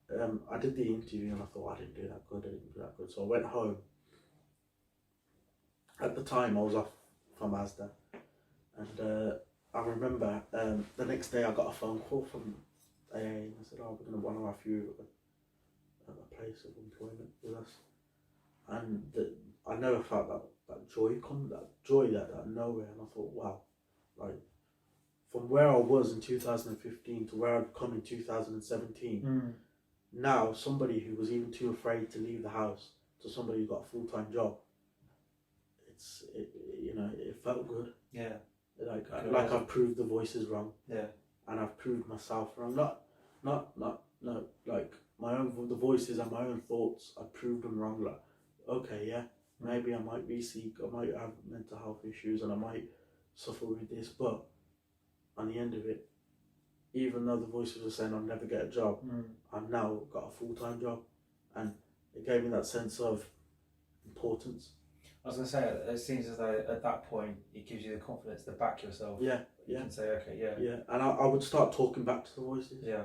then I did the interview and I thought I didn't do that good. So I went home. At the time, I was off from Asda, and I remember the next day I got a phone call from AA and they said, oh, we're going to want to offer you a place of employment with us. And I never felt that joy come, that joy that nowhere, and I thought, wow, like from where I was in 2015 to where I'd come in 2017, now somebody who was even too afraid to leave the house to somebody who got a full-time job, it felt good. Yeah. Like I've proved the voices wrong. Yeah. And I've proved myself wrong. No, like the voices and my own thoughts, I proved them wrong. Like, okay, yeah, maybe I might be Sikh, I might have mental health issues, and I might suffer with this, but on the end of it, even though the voices were saying I'll never get a job, I've now got a full-time job, and it gave me that sense of importance. I was going to say, it seems as though at that point it gives you the confidence to back yourself. Yeah. You can say, okay, yeah, and I would start talking back to the voices. Yeah.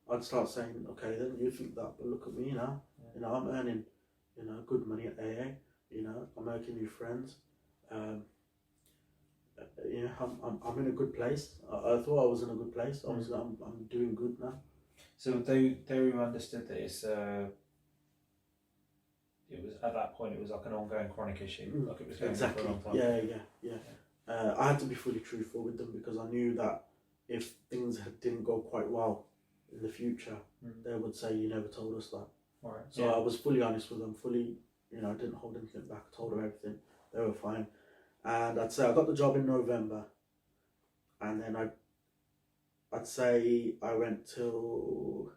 I'd start saying, okay, then you think that, but look at me now. Yeah. I'm earning, good money at AA. I'm making new friends. I'm in a good place. I thought I was in a good place. I'm doing good now. So they understood that it was at that point it was like an ongoing chronic issue, like it was going on for a long time. Yeah. I had to be fully truthful with them because I knew that if things didn't go quite well in the future, they would say, you never told us that. Right. So I was fully honest with them, I didn't hold anything back. I told them everything. They were fine. And I'd say I got the job in November, and then I'd say I went till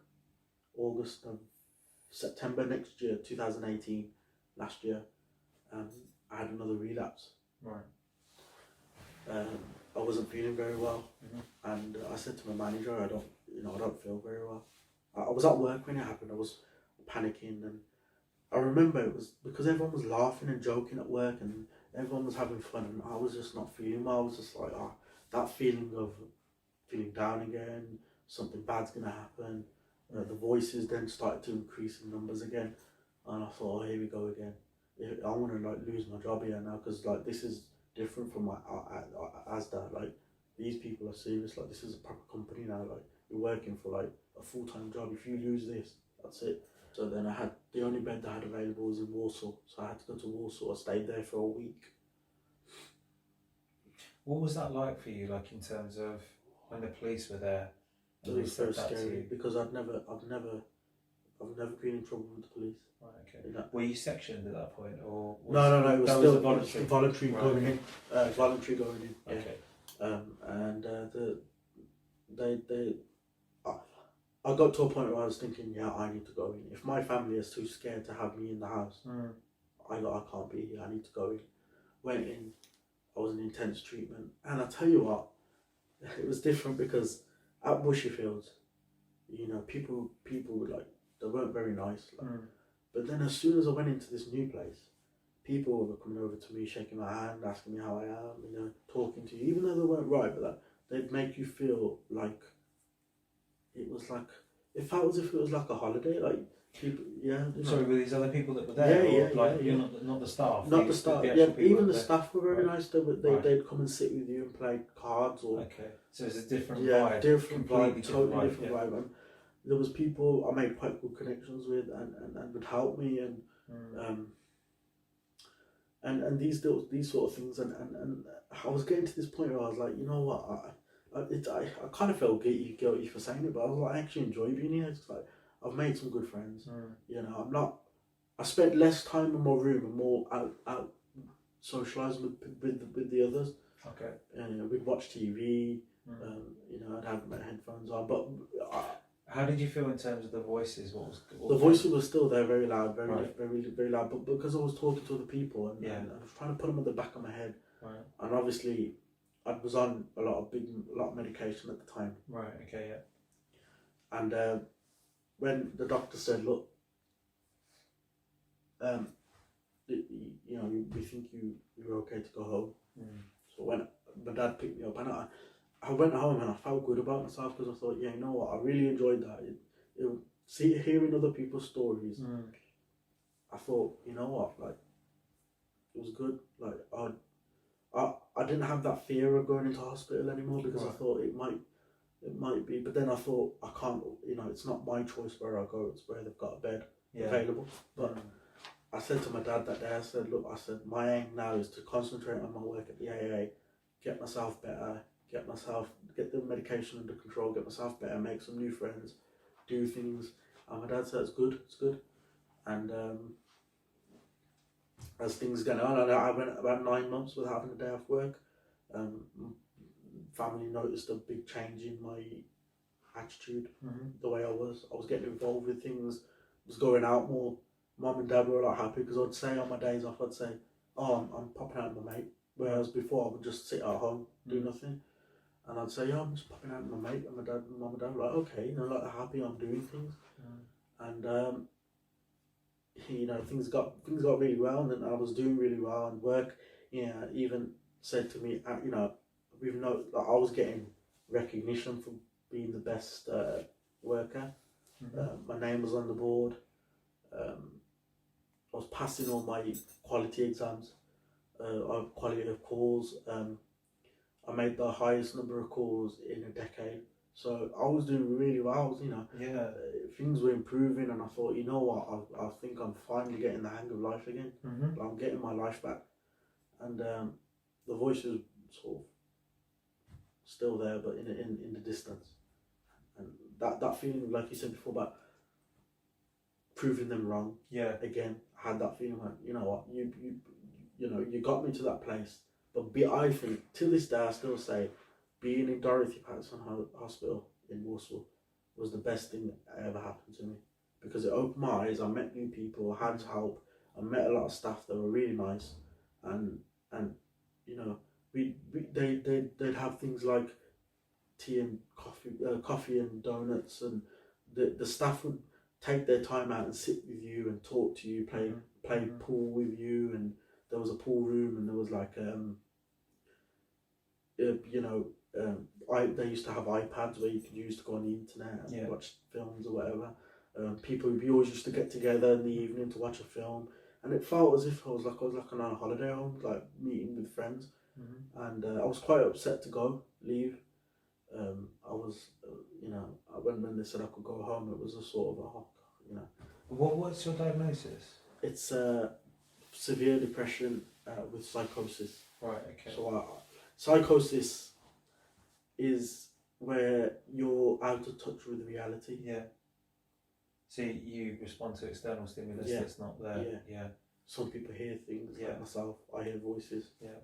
September next year, 2018, last year. I had another relapse. Right. I wasn't feeling very well, and I said to my manager, I don't feel very well. I was at work when it happened. I was panicking, and I remember it was because everyone was laughing and joking at work, and everyone was having fun, and I was just not feeling well. I was just like, that feeling of feeling down again, something bad's gonna happen. The voices then started to increase in numbers again, and I thought, here we go again. I want to lose my job here now because this is different from Asda. These people are serious. This is a proper company now. You're working for a full-time job. If you lose this, that's it. So then the only bed I had available was in Warsaw, so I had to go to Warsaw. I stayed there for a week. What was that like for you? In terms of when the police were there? It was very scary because I've never been in trouble with the police. Right, okay. Were you sectioned at that point, or no? It was still voluntary going in. Voluntary going in. Yeah. Okay. I got to a point where I was thinking, I need to go in. If my family is too scared to have me in the house, I can't be here. I need to go in. Went in. I was in intense treatment, and I tell you what, it was different because at Bushyfields, people were they weren't very nice. But then as soon as I went into this new place, people were coming over to me, shaking my hand, asking me how I am, you know, talking to you, even though they weren't right, but that they'd make you feel like it was like, it felt as if it was like a holiday, like people, yeah. You know. Sorry, were these other people that were there? Yeah, or like yeah. you're not the staff? Not the staff, actual yeah, people even the there? staff were very Right. nice, they'd come and sit with you and play cards or... Okay, so it's a different Yeah, vibe. different Completely vibe, totally vibe, different yeah. vibe. And there was people I made quite good connections with and would help me and these sort of things and I was getting to this point where I was like, you know what, I kind of felt guilty for saying it, but I was like, I actually enjoy being here. It's like I've made some good friends. You know, I spent less time in my room and more out socialising with the others. Okay. And we'd watch TV. You know, I'd have my headphones on, but how did you feel in terms of the voices? The voices were still there, very loud, Right. very loud. But because I was talking to other people and I was trying to put them at the back of my head, right. and obviously I was on a lot of medication at the time. Right. Okay. Yeah. And when the doctor said, "Look, you know, we think you're okay to go home," so when my dad picked me up and I went home and I felt good about myself because I thought, yeah, you know what, I really enjoyed that. Hearing other people's stories, I thought, you know what, like, it was good. Like, I didn't have that fear of going into hospital anymore because I thought it might be, but then I thought, I can't, you know, it's not my choice where I go, it's where they've got a bed available. But I said to my dad that day, I said, look, my aim now is to concentrate on my work at the AA, get myself better, get the medication under control, get myself better, make some new friends, do things. And my dad said, it's good. And as things going on, I went about 9 months without having a day off work. Family noticed a big change in my attitude, the way I was getting involved with things, was going out more. Mum and Dad were a lot happy because I'd say on my days off, I'd say, oh, I'm popping out with my mate. Whereas before I would just sit at home, do nothing. And I'd say, yeah, I'm just popping out with my mate. And my dad and mum and dad were like, okay, you know, like they're happy I'm doing things. And you know, things got really well, and then I was doing really well, and work, you know, even said to me, you know, like I was getting recognition for being the best worker. My name was on the board. I was passing all my quality exams, quality of calls. I made the highest number of calls in a decade. So I was doing really well. You know, things were improving, and I thought, you know what, I think I'm finally getting the hang of life again. I'm getting my life back, and the voice was sort of still there, but in the distance, and that feeling, like you said before, about proving them wrong. Again, I had that feeling like, you know what, you know, you got me to that place. But I think, to this day, I still say, being in Dorothy Patterson Hospital in Warsaw was the best thing that ever happened to me. Because it opened my eyes, I met new people, I had help, I met a lot of staff that were really nice. And you know, they'd have things like tea and coffee and donuts, and the staff would take their time out and sit with you and talk to you, play pool with you, and there was a pool room, and there was like you know, they used to have iPads where you could use to go on the internet and watch films or whatever. We always used to get together in the evening to watch a film, and it felt as if I was like on a holiday home, like meeting with friends. And I was quite upset to leave. I was, you know, when they said I could go home, it was a sort of you know. What's your diagnosis? It's severe depression with psychosis. Right. Okay. So psychosis is where you're out of touch with reality. Yeah. So you respond to external stimulus that's not there. Yeah. Some people hear things, like myself. I hear voices. Yeah.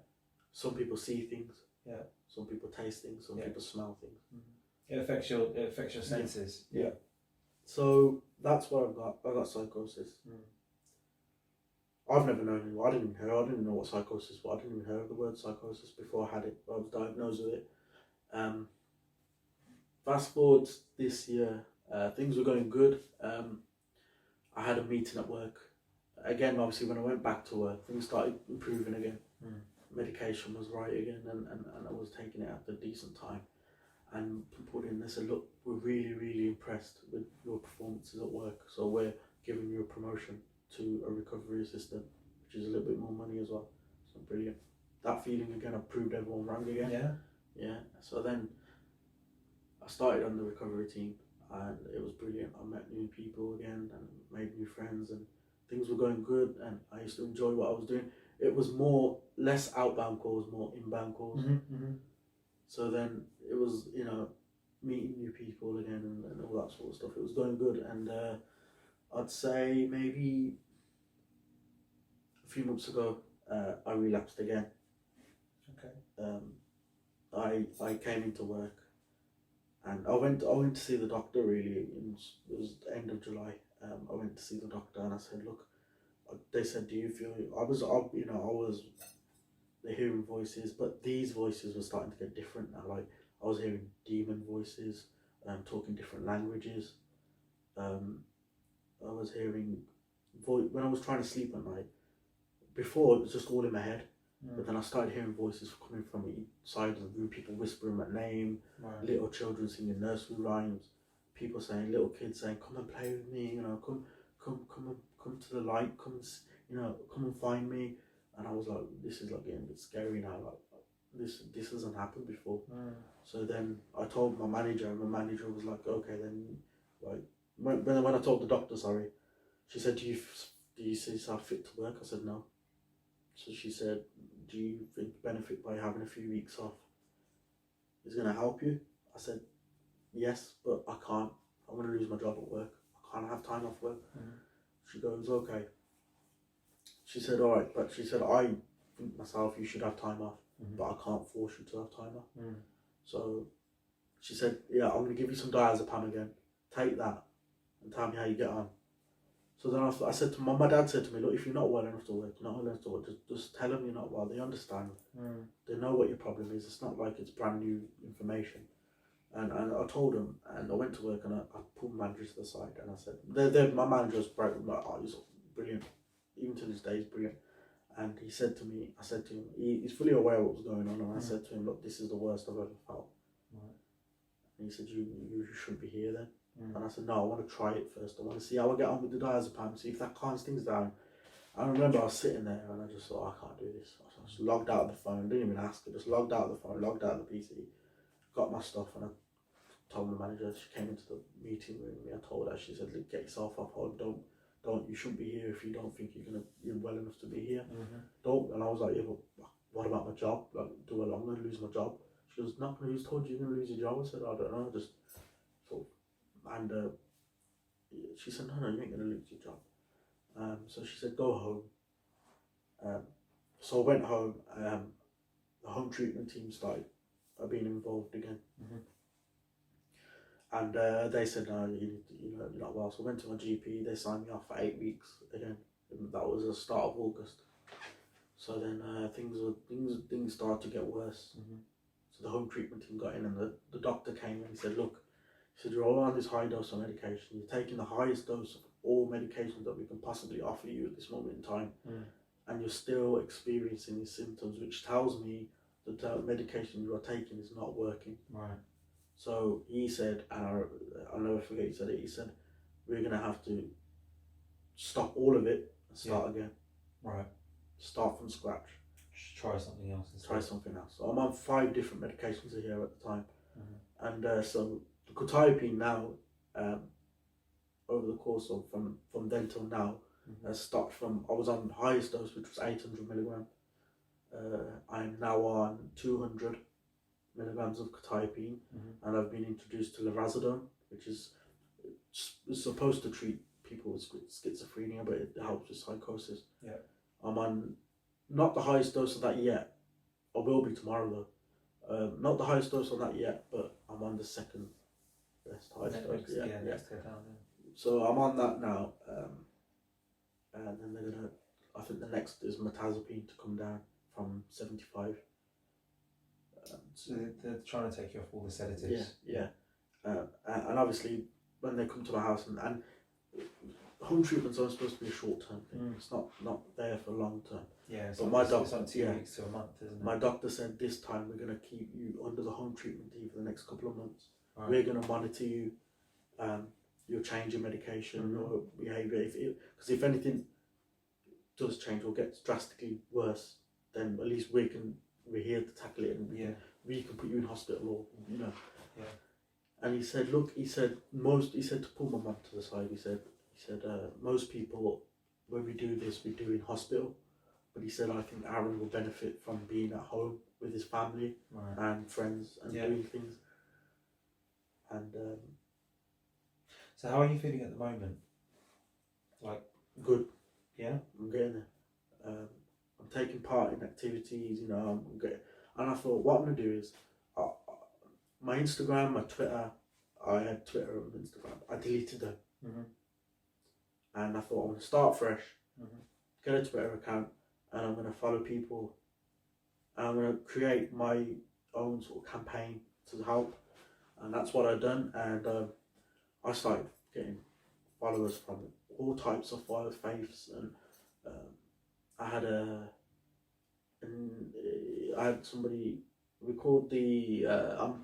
Some people see things. Yeah. Some people taste things. Some people smell things. It affects your senses. Yeah. So that's what I've got. I got psychosis. I've never known anyone. I didn't know what psychosis was. I didn't even hear of the word psychosis before I had it. I was diagnosed with it. Fast forward this year, things were going good. I had a meeting at work again, obviously, when I went back to work, things started improving again. Mm. Medication was right again, and I was taking it at a decent time. And people in there said, look, we're really, really impressed with your performances at work, so we're giving you a promotion to a recovery assistant, which is a little bit more money as well. So brilliant. That feeling again, I proved everyone wrong again. Yeah. Yeah. So then I started on the recovery team, and it was brilliant. I met new people again and made new friends, and things were going good, and I used to enjoy what I was doing. It was less outbound calls, more inbound calls. Mm-hmm. Mm-hmm. So then it was, meeting new people again and all that sort of stuff. It was going good, and I'd say maybe a few months ago, I relapsed again. Okay. I came into work, and I went to see the doctor. Really, it was the end of July. I went to see the doctor, and I said, look, they said, do you feel? I was hearing voices, but these voices were starting to get different now. Like I was hearing demon voices, talking different languages. I was hearing when I was trying to sleep at night. Before it was just all in my head, but then I started hearing voices coming from each side of the room. People whispering my name, Right. little children singing nursery rhymes, people saying, little kids saying, "Come and play with me," come to the light, come and find me. And I was like, this is like getting a bit scary now. Like this hasn't happened before. So then I told my manager, and my manager was like, okay, then like when I told the doctor, sorry, she said, do you see yourself fit to work? I said no. So she said, do you think benefit by having a few weeks off is going to help you? I said yes, but I can't. I'm going to lose my job at work. I can't have time off work. She goes, okay. She said, all right, but she said, I think myself you should have time off, but I can't force you to have time off. So she said, yeah, I'm going to give you some diazepam again. Take that and tell me how you get on. So then I said to my dad said to me, look, if you're not well enough to work, you're not well enough to work, just tell them you're not well. They understand. They know what your problem is. It's not like it's brand new information. And I told him, and I went to work, and I pulled my manager to the side, and I said, my manager's bright, like, oh, he's brilliant. Even to this day, he's brilliant. And he said to me, I said to him, he's fully aware of what was going on, and I said to him, look, this is the worst I've ever felt. Right. And he said, you shouldn't be here then. And I said, no, I want to try it first. I want to see how I get on with the diazepam, see if that calms things down. I remember I was sitting there, and I just thought, I can't do this. I just logged out of the phone, didn't even ask her, just logged out of the phone, logged out of the PC, got my stuff, and I told the manager. She came into the meeting room with me. I told her, she said, look, get yourself off home, don't, you shouldn't be here if you don't think you're well enough to be here. Don't. And I was like, yeah, but what about my job? Like, I'm going to lose my job? She goes, no, who's told you you're going to lose your job? I said, I don't know, just sort of. And she said, no, you ain't going to lose your job. So she said, go home. So I went home. The home treatment team started being involved again. And they said, no, you're not well. So I went to my GP. They signed me off for 8 weeks again. And that was the start of August. So then things started to get worse. So the home treatment team got in, and the doctor came and he said, look, you're all on this high dose of medication. You're taking the highest dose of all medications that we can possibly offer you at this moment in time. And you're still experiencing these symptoms, which tells me that the medication you are taking is not working. Right. So he said, and I'll never forget, he said, we're going to have to stop all of it and start again. Right. Start from scratch. Just try something else. Try something else. So I'm on 5 different medications here at the time. And so the quetiapine now, over the course of from then till now, has stopped from, I was on the highest dose, which was 800 milligram. I'm now on 200 milligrams of quetiapine, and I've been introduced to lorazepam, which is supposed to treat people with schizophrenia, but it helps with psychosis. Yeah. I'm on not the highest dose of that yet. I will be tomorrow though. Not the highest dose on that yet, but I'm on the second best highest dose. Next down, yeah. So I'm on that now, and then I think the next is metazapine to come down from 75. So they're trying to take you off all the sedatives. Yeah. And obviously when they come to my house and home treatments are supposed to be a short term thing. It's not there for long term. Yeah, but my doctor, it's like 2 weeks to a month, isn't it? My doctor said this time we're going to keep you under the home treatment team for the next couple of months. Right. We're going to monitor you, your change in medication, your behaviour. Because if anything does change or gets drastically worse, then at least we're here to tackle it, and we can put you in hospital, or Yeah. And he said, look, he said to pull my mum to the side. He said most people, when we do this, we do in hospital. But he said, I think Aaron will benefit from being at home with his family and friends and doing things. And so, how are you feeling at the moment? Like, good. Yeah, I'm getting there. I'm taking part in activities. I'm getting. And I thought, what I'm gonna do is, my Instagram, my Twitter. I had Twitter and Instagram. I deleted them. And I thought, I'm gonna start fresh. Get a Twitter account. And I'm going to follow people, and I'm going to create my own sort of campaign to help, and that's what I've done. And I started getting followers from all types of faiths, and I had somebody. We called I'm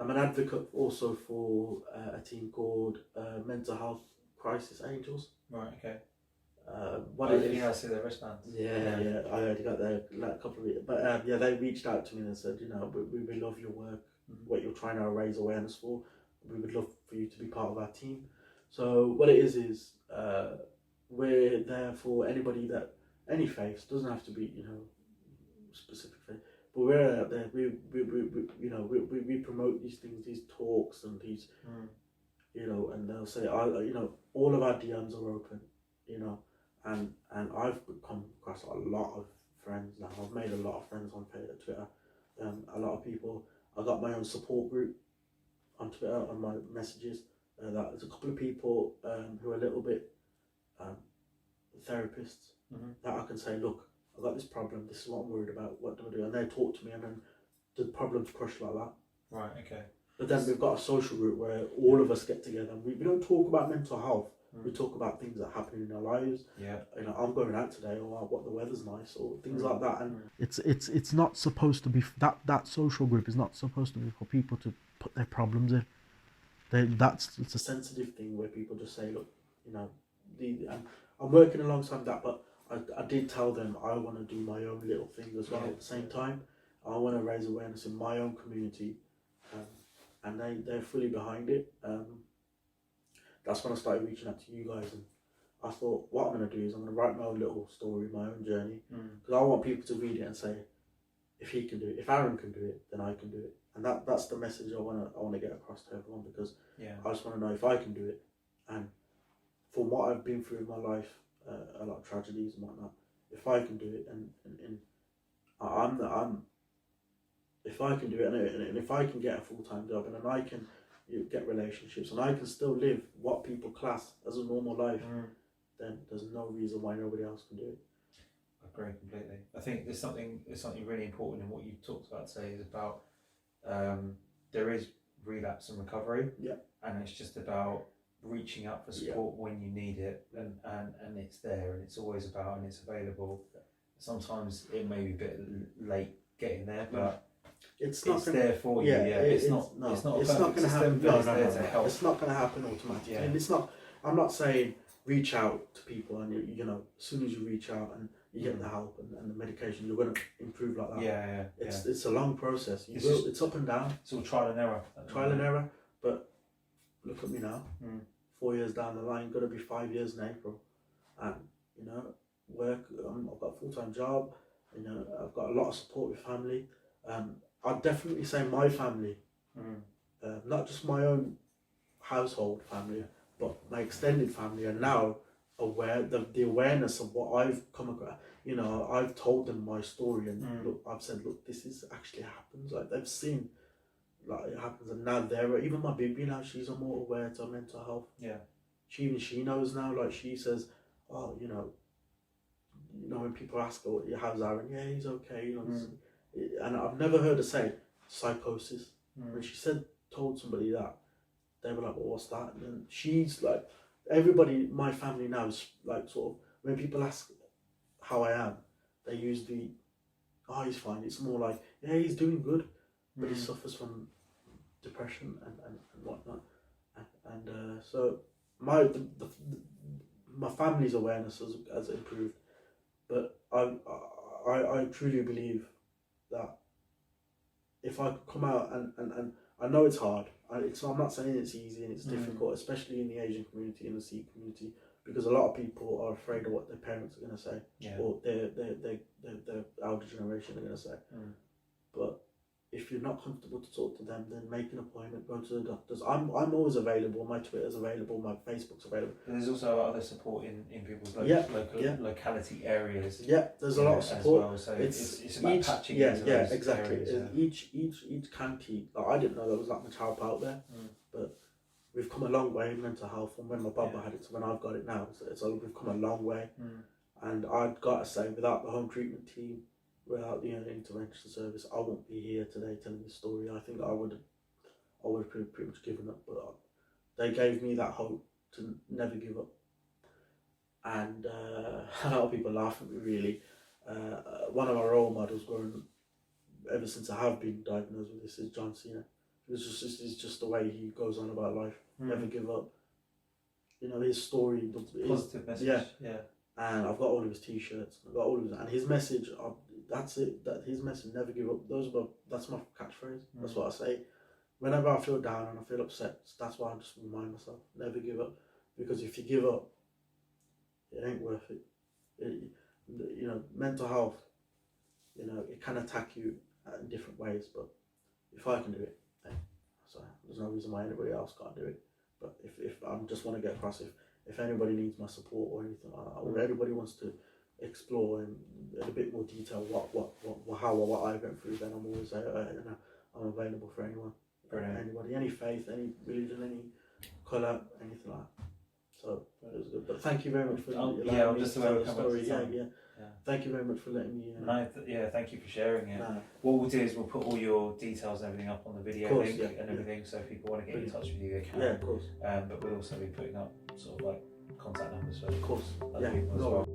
an advocate also for a team called Mental Health Crisis Angels. Right. Okay. I see their wristbands. Yeah, I already got there a couple of weeks. But they reached out to me and said, we love your work, what you're trying to raise awareness for. We would love for you to be part of our team. So what it is we're there for anybody any faith, doesn't have to be, specific faith. But we're out there, we promote these things, these talks and these, and they'll say, all of our DMs are open, And I've come across a lot of friends now. I've made a lot of friends on Twitter. A lot of people. I got my own support group on Twitter on my messages. There's a couple of people who are a little bit therapists that I can say, look, I've got this problem. This is what I'm worried about. What do I do? And they talk to me, and then the problem's crushed like that. Right. Okay. But then we've got a social group where all of us get together. And we don't talk about mental health. We talk about things that happen in our lives. Yeah. I'm going out today, or what the weather's nice, or things like that. And it's not supposed to be that social group is not supposed to be for people to put their problems in. It's a sensitive thing where people just say, look, I'm working alongside that, but I did tell them I want to do my own little thing as well at the same time. I want to raise awareness in my own community, and they're fully behind it. That's when I started reaching out to you guys, and I thought, what I'm going to do is I'm going to write my own little story, my own journey, because I want people to read it and say, if he can do it, if Aaron can do it, then I can do it. And that's the message I want to get across to everyone, because I just want to know if I can do it. And from what I've been through in my life, a lot of tragedies and whatnot, if I can do it, and if I can do it, and if I can get a full-time job, and then I can get relationships, and I can still live what people class as a normal life, then there's no reason why nobody else can do it. I agree completely. I think there's something really important in what you've talked about today is about there is relapse and recovery, and it's just about reaching out for support when you need it, and it's there, and it's always about, and it's available. Sometimes it may be a bit late getting there, but it's there for you. It's not going to happen. It's not going to happen automatically. And it's not. I'm not saying reach out to people, and as soon as you reach out and you get the help and the medication, you're going to improve like that. It's a long process. It's up and down. It's all trial and error. But look at me now. 4 years down the line, going to be 5 years in April, and work. I've got a full-time job. I've got a lot of support with family. I'd definitely say my family, not just my own household family, but my extended family are now aware. The awareness of what I've come across. I've told them my story, and look, I've said, look, this is actually happens. Like, they've seen, like, it happens, and now even my baby now, she's more aware to mental health. Yeah. She knows now. Like, she says, oh, when people ask her, how's Aaron? Yeah, he's okay. And I've never heard her say psychosis. When she told somebody that, they were like, well, what's that? And then she's like, everybody, my family now is like sort of, when people ask how I am, they use the, oh, he's fine. It's more like, yeah, he's doing good, but he suffers from depression and whatnot. So my my family's awareness has improved, but I truly believe that if I could come out and I know it's hard. I'm not saying it's easy and it's difficult, especially in the Asian community and the Sikh community, because a lot of people are afraid of what their parents are going to say, or their elder generation are going to say. But if you're not comfortable to talk to them, then make an appointment, go to the doctors. I'm always available. My Twitter's available. My Facebook's available. And there's also other support in people's locality areas. Yeah, there's a lot of support. As well. So it's about patching into those exactly. areas, Each county. Like, I didn't know there was that much help out there, but we've come a long way in mental health from when my Baba had it to when I've got it now. We've come a long way, and I've got to say, without the home treatment team, without the intervention service, I won't be here today telling this story. I think I would have pretty much given up, but they gave me that hope to never give up. And a lot of people laugh at me, really. One of my role models growing ever since I have been diagnosed with this is John Cena. It's just the way he goes on about life. Never give up. His story. Positive message. Yeah. And I've got all of his T-shirts. And his message. That's it. That his message. Never give up. That's my catchphrase. That's what I say. Whenever I feel down and I feel upset, that's why I just remind myself: never give up. Because if you give up, it ain't worth it. Mental health. It can attack you in different ways. But if I can do it, so there's no reason why anybody else can't do it. But if I just want to get across, if anybody needs my support or anything like that, or anybody wants to explore in a bit more detail what I went through, then I'm always I'm available for anyone. Brilliant. Anybody, any faith, any religion, any colour, anything like that. So it was good. But thank you very much for allowing me to tell the story. Yeah. Thank you very much for letting me. Thank you for sharing it. What we'll do is we'll put all your details and everything up on the video link and everything, so if people want to get in touch with you, they can. Yeah, of course. But we'll also be putting up sort of like contact numbers for of course. other people as well.